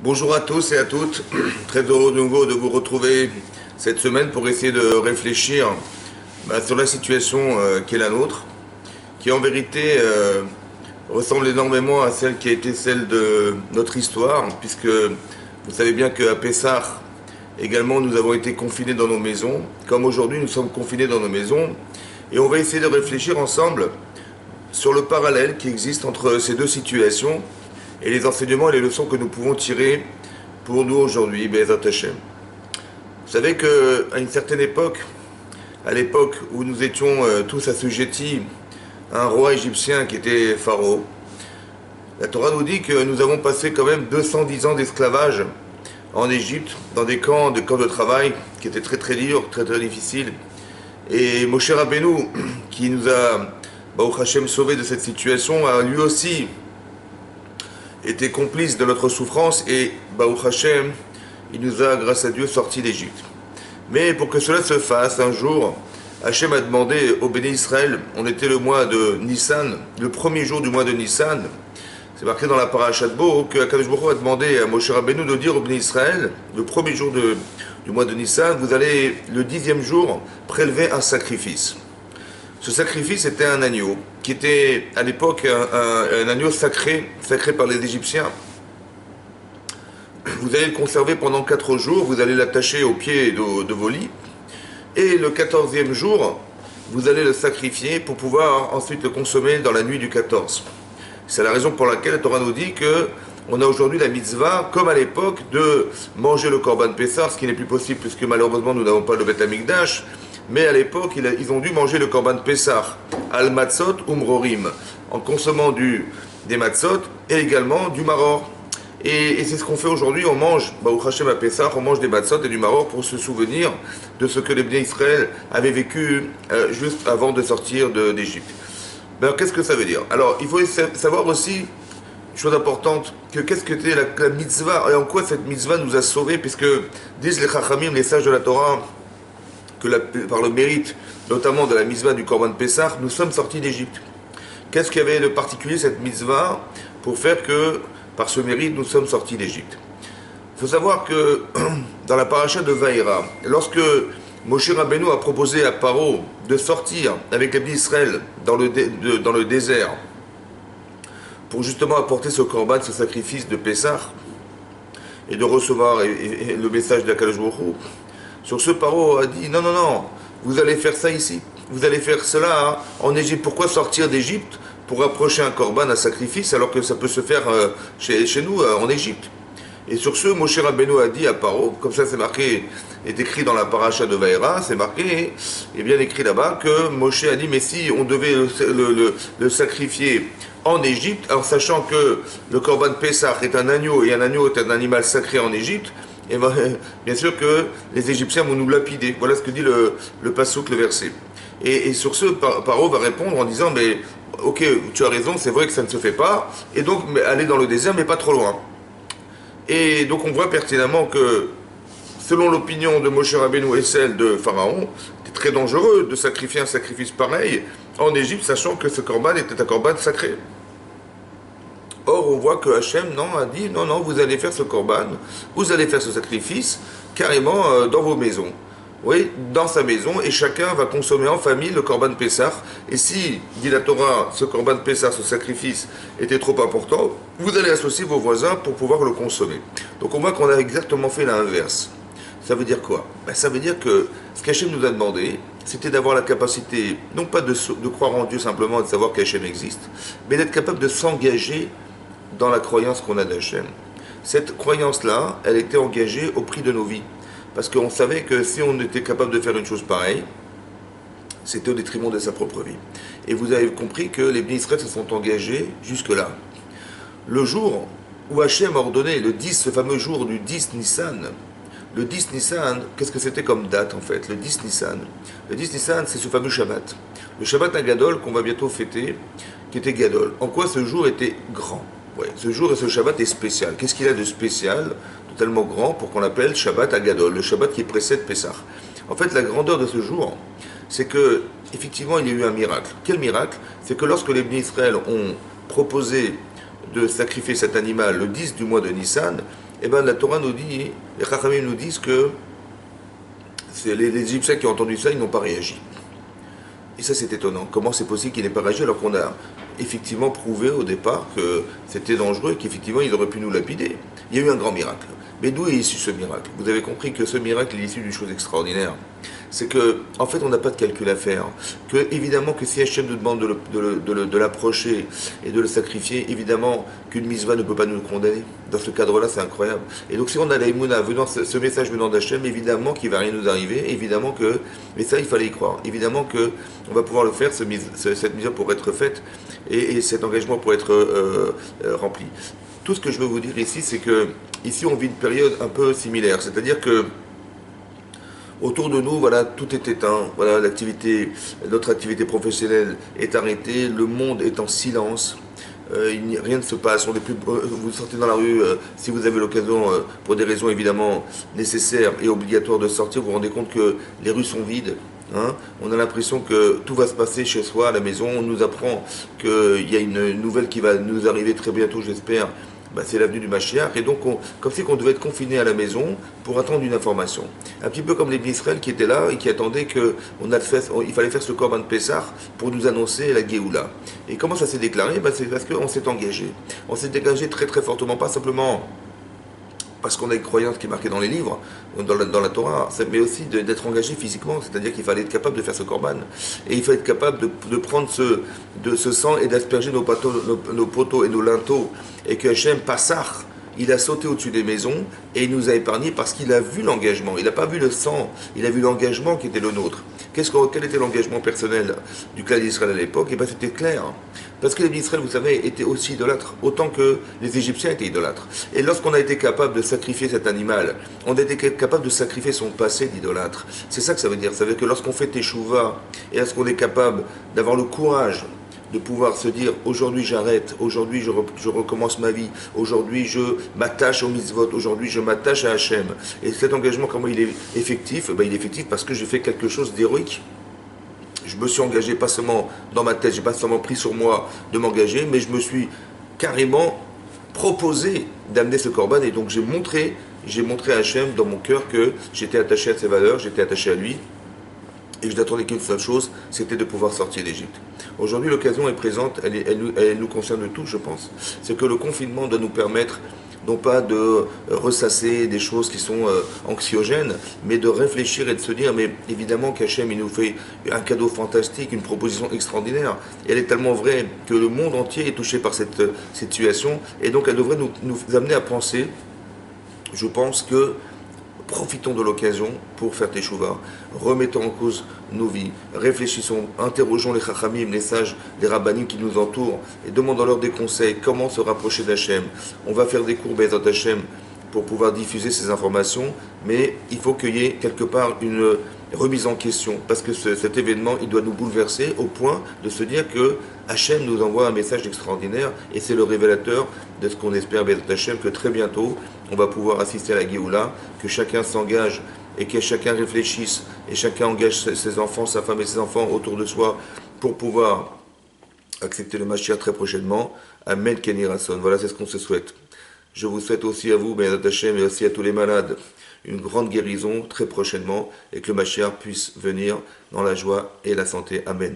Bonjour à tous et à toutes, très heureux de nouveau de vous retrouver cette semaine pour essayer de réfléchir sur la situation qui est la nôtre, qui en vérité ressemble énormément à celle qui a été celle de notre histoire, puisque vous savez bien qu'à Pessah, également nous avons été confinés dans nos maisons, comme aujourd'hui nous sommes confinés dans nos maisons, et on va essayer de réfléchir ensemble sur le parallèle qui existe entre ces deux situations, et les enseignements et les leçons que nous pouvons tirer pour nous aujourd'hui, Be'ezrat Hashem. Vous savez qu'à une certaine époque, à l'époque où nous étions tous assujettis à un roi égyptien qui était Pharaon, la Torah nous dit que nous avons passé quand même 210 ans d'esclavage en Égypte, dans des camps de travail qui étaient très très durs, très très difficiles. Et Moshe Rabbeinu, qui nous a, Baruch Hashem, sauvés de cette situation, a lui aussi était complice de notre souffrance et Baruch Hashem, il nous a, grâce à Dieu, sortis d'Égypte. Mais pour que cela se fasse, un jour, Hashem a demandé au béni Israël, on était le mois de Nissan, le premier jour du mois de Nissan, c'est marqué dans la parashat Bo, que Akadosh Baruch Hu a demandé à Moshe Rabbeinu de dire au béni Israël, le premier jour du mois de Nissan, vous allez, le 10e jour, prélever un sacrifice. Ce sacrifice était un agneau, qui était à l'époque un agneau sacré par les Égyptiens. Vous allez le conserver pendant 4 jours, vous allez l'attacher au pied de vos lits, et le 14e jour, vous allez le sacrifier pour pouvoir ensuite le consommer dans la nuit du 14. C'est la raison pour laquelle la Torah nous dit que on a aujourd'hui la mitzvah, comme à l'époque, de manger le Korban Pessah, ce qui n'est plus possible puisque malheureusement nous n'avons pas le Beth Amikdash. Mais à l'époque, ils ont dû manger le Korban Pessah, al matzot umrorim, en consommant des matzot et également du maror. Et c'est ce qu'on fait aujourd'hui, on mange, Baruch Hashem à Pessah, on mange des matzot et du maror pour se souvenir de ce que les Bnei Israël avaient vécu juste avant de sortir d'Égypte. Alors qu'est-ce que ça veut dire? Alors il faut savoir aussi, une chose importante, que qu'est-ce que c'était la mitzvah, et en quoi cette mitzvah nous a sauvés, puisque disent les Chachamim, les sages de la Torah, que par le mérite, notamment de la mitzvah du Korban Pessah, nous sommes sortis d'Égypte. Qu'est-ce qu'il y avait de particulier cette mitzvah pour faire que, par ce mérite, nous sommes sortis d'Égypte? Il faut savoir que dans la paracha de Vaïra, lorsque Moshe Rabbeinu a proposé à Paro de sortir avec les Bnei Israël dans le désert pour justement apporter ce korban, ce sacrifice de Pessah, et de recevoir et le message d'Akadosh Baruch Hu, sur ce, Paro a dit, non, vous allez faire ça ici, vous allez faire cela en Égypte. Pourquoi sortir d'Égypte pour approcher un korban, un sacrifice, alors que ça peut se faire chez nous, en Égypte? Et sur ce, Moshe Rabbeinu a dit à Paro, comme ça c'est marqué, est écrit dans la paracha de Vaïra, c'est marqué, et bien écrit là-bas, que Moshe a dit, mais si on devait le sacrifier en Égypte, en sachant que le korban Pessah est un agneau, et un agneau est un animal sacré en Égypte, et bien sûr que les Égyptiens vont nous lapider. Voilà ce que dit le passouk, le verset. Et sur ce, Paro va répondre en disant, mais ok, tu as raison, c'est vrai que ça ne se fait pas, et donc aller dans le désert, mais pas trop loin. Et donc on voit pertinemment que, selon l'opinion de Moshe Rabbeinu et celle de Pharaon, c'était très dangereux de sacrifier un sacrifice pareil en Égypte, sachant que ce korban était un korban sacré. Or, on voit que Hachem a dit, non, vous allez faire ce korban, vous allez faire ce sacrifice, carrément dans vos maisons. Oui, dans sa maison, et chacun va consommer en famille le korban Pessah. Et si, dit la Torah, ce korban Pessah, ce sacrifice, était trop important, vous allez associer vos voisins pour pouvoir le consommer. Donc on voit qu'on a exactement fait l'inverse. Ça veut dire quoi? Ça veut dire que ce qu'Hachem nous a demandé, c'était d'avoir la capacité, non pas de croire en Dieu simplement, de savoir qu'Hachem existe, mais d'être capable de s'engager dans la croyance qu'on a d'Hachem. Cette croyance-là, elle était engagée au prix de nos vies. Parce qu'on savait que si on était capable de faire une chose pareille, c'était au détriment de sa propre vie. Et vous avez compris que les Bnei Israël se sont engagés jusque-là. Le jour où Hachem a ordonné, le 10, ce fameux jour du 10 Nissan, le 10 Nissan, qu'est-ce que c'était comme date en fait? Le 10 Nissan. Le 10 Nissan, c'est ce fameux Shabbat. Le Shabbat à Gadol qu'on va bientôt fêter, qui était Gadol. En quoi ce jour était grand? Ouais, ce jour et ce Shabbat est spécial. Qu'est-ce qu'il a de spécial, totalement grand, pour qu'on l'appelle Shabbat Agadol, le Shabbat qui précède Pessah? En fait, la grandeur de ce jour, c'est que, effectivement, il y a eu un miracle. Quel miracle? C'est que lorsque les Bnei Israël ont proposé de sacrifier cet animal le 10 du mois de Nissan, Eh bien, la Torah nous dit, les Chachamim nous disent que c'est les Égyptiens qui ont entendu ça, ils n'ont pas réagi. Et ça, c'est étonnant. Comment c'est possible qu'ils n'aient pas réagi alors qu'on a effectivement prouvé au départ que c'était dangereux et qu'effectivement ils auraient pu nous lapider. Il y a eu un grand miracle. Mais d'où est issu ce miracle? Vous avez compris que ce miracle est issu d'une chose extraordinaire. C'est que, en fait, on n'a pas de calcul à faire. Que, évidemment, que si Hachem nous demande de l'approcher et de le sacrifier, évidemment qu'une mitzvah ne peut pas nous le condamner. Dans ce cadre-là, c'est incroyable. Et donc, si on a la Emouna venant, ce message venant d'Hachem, évidemment qu'il ne va rien nous arriver, évidemment que, mais ça, il fallait y croire. Évidemment que on va pouvoir le faire, cette mitzvah pour être faite, et cet engagement pour être rempli. Tout ce que je veux vous dire ici, c'est que, ici, on vit une période un peu similaire. C'est-à-dire que, autour de nous, voilà, tout est éteint. Voilà, notre activité professionnelle est arrêtée. Le monde est en silence. Rien ne se passe. Vous sortez dans la rue, si vous avez l'occasion, pour des raisons évidemment nécessaires et obligatoires de sortir, vous vous rendez compte que les rues sont vides. Hein. On a l'impression que tout va se passer chez soi, à la maison. On nous apprend qu'il y a une nouvelle qui va nous arriver très bientôt, j'espère. Ben, c'est l'avenue du Mashiach, et donc comme si on devait être confiné à la maison pour attendre une information. Un petit peu comme les Israël qui étaient là et qui attendaient il fallait faire ce Korban de Pessah pour nous annoncer la Géoula. Et comment ça s'est déclaré? Ben, c'est parce qu'on s'est engagé. On s'est engagé très très fortement, pas simplement parce qu'on a une croyance qui est marquée dans les livres, dans la Torah, mais aussi d'être engagé physiquement, c'est-à-dire qu'il fallait être capable de faire ce korban. Et il fallait être capable de prendre ce sang et d'asperger nos poteaux et nos linteaux, et que Hachem Passach, il a sauté au-dessus des maisons, et il nous a épargnés parce qu'il a vu l'engagement. Il n'a pas vu le sang, il a vu l'engagement qui était le nôtre. Quel était l'engagement personnel du clan d'Israël à l'époque? Et bien c'était clair. Parce que les Israël, vous savez, étaient aussi idolâtres, autant que les Égyptiens étaient idolâtres. Et lorsqu'on a été capable de sacrifier cet animal, on a été capable de sacrifier son passé d'idolâtre. C'est ça que ça veut dire. Ça veut dire que lorsqu'on fait teshuva, et lorsqu'on est capable d'avoir le courage de pouvoir se dire aujourd'hui j'arrête, aujourd'hui je recommence ma vie, aujourd'hui je m'attache au mitzvot, aujourd'hui je m'attache à Hachem. Et cet engagement, comment il est effectif? Ben, il est effectif parce que j'ai fait quelque chose d'héroïque. Je me suis engagé pas seulement dans ma tête, j'ai pas seulement pris sur moi de m'engager, mais je me suis carrément proposé d'amener ce korban, et donc j'ai montré à Hachem dans mon cœur que j'étais attaché à ses valeurs, j'étais attaché à lui, et je n'attendais qu'une seule chose, c'était de pouvoir sortir d'Égypte. Aujourd'hui, l'occasion est présente, elle nous concerne tous, je pense. C'est que le confinement doit nous permettre, non pas de ressasser des choses qui sont anxiogènes, mais de réfléchir et de se dire, mais évidemment qu'Hachem, il nous fait un cadeau fantastique, une proposition extraordinaire. Et elle est tellement vraie que le monde entier est touché par cette situation, et donc elle devrait nous amener à penser, je pense que profitons de l'occasion pour faire teshuva, remettons en cause nos vies, réfléchissons, interrogeons les chachamim, les sages, les rabbanim qui nous entourent, et demandons-leur des conseils, comment se rapprocher d'Hachem. On va faire des cours Be'ezrat Hachem pour pouvoir diffuser ces informations, mais il faut qu'il y ait quelque part une remise en question, parce que cet événement, il doit nous bouleverser au point de se dire que Hachem nous envoie un message extraordinaire, et c'est le révélateur de ce qu'on espère, Be'ezrat Hachem, que très bientôt, on va pouvoir assister à la Géoula, que chacun s'engage, et que chacun réfléchisse, et chacun engage ses enfants, sa femme et ses enfants autour de soi, pour pouvoir accepter le Mashiach très prochainement. Amen, Kenny Rasson. Voilà, c'est ce qu'on se souhaite. Je vous souhaite aussi à vous, Be'ezrat Hachem, et aussi à tous les malades, une grande guérison très prochainement, et que le Mashiach puisse venir dans la joie et la santé. Amen.